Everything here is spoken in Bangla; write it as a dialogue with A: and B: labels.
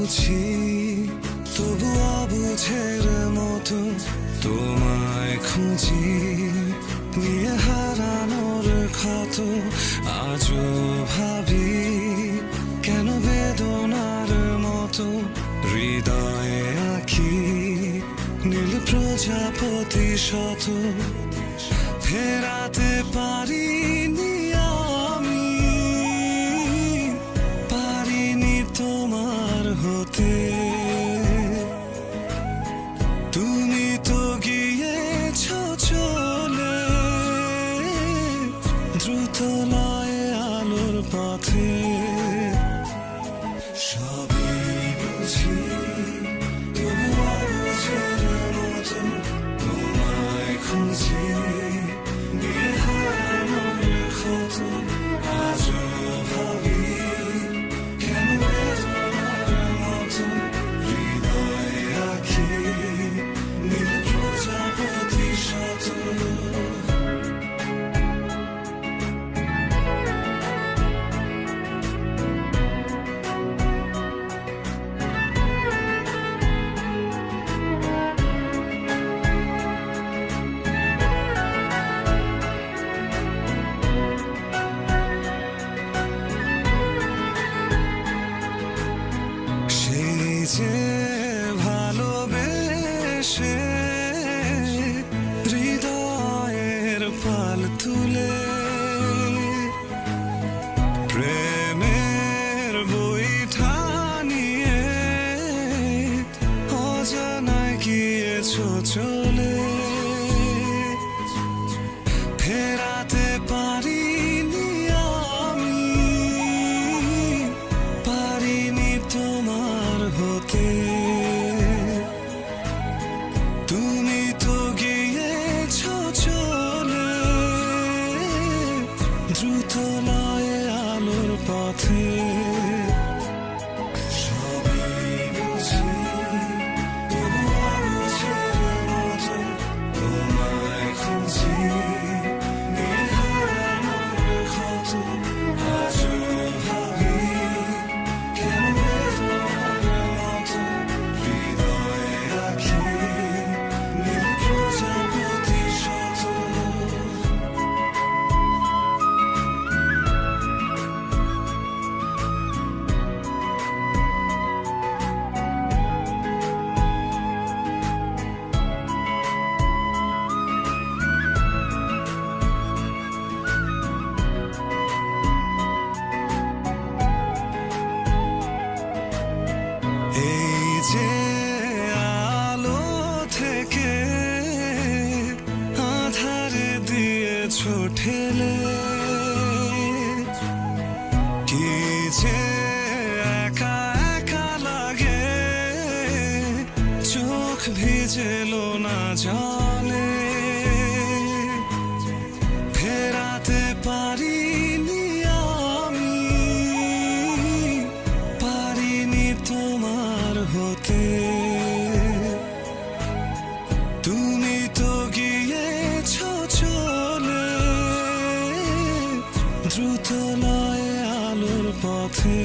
A: বুঝি, তবু অবুঝের মতো তোমায় খুঁজি। নিয়ে হারানোর ক্ষত আজও ভাবি, কেন বেদনার মতো হৃদয়ে আঁকি নীল প্রজাপতি শত। ফেরাতে পারিনি আমি, পারিনি তোমার হতে। তুমি তো গিয়েছ চলে দ্রুত লয়ে আলোর পথে। সবই বুঝি, তবু অবুঝের মতো তোমায় খুঁজি। নিয়ে হারানোর ক্ষত আজও ভাবি, কেন বেদনার মতো হৃদয়ে আঁকি নীল প্রজাপতি শত। যে ভালোবেসে হৃদয়ের পাল তুলে, প্রেমের বইটা নিয়ে অজানায় গিয়েছ চলে। ফেরাতে পারিনি আমি, পারিনি তোমার হতে। তুমি তো গিয়েছ চলে দ্রুত লয়ে আলোর পথে। সবই বুঝি, তবু অবুঝের মতো তোমায় খুঁজি। নিয়ে হারানোর ক্ষত আজও ভাবি, কেন বেদনার মতো হৃদয়ে আঁকি নীল প্রজাপতি শত। এই যে আলো থেকে আধারে দিয়েছ ঠেলে, কি যে একা একা লাগে চোখ ভিজেলো না জলে। ফেরাতে পারিনি আমি, পারিনি তোমার হতে। তুমি তো গিয়েছ চলে দ্রুত লয়ে আলোর পথে।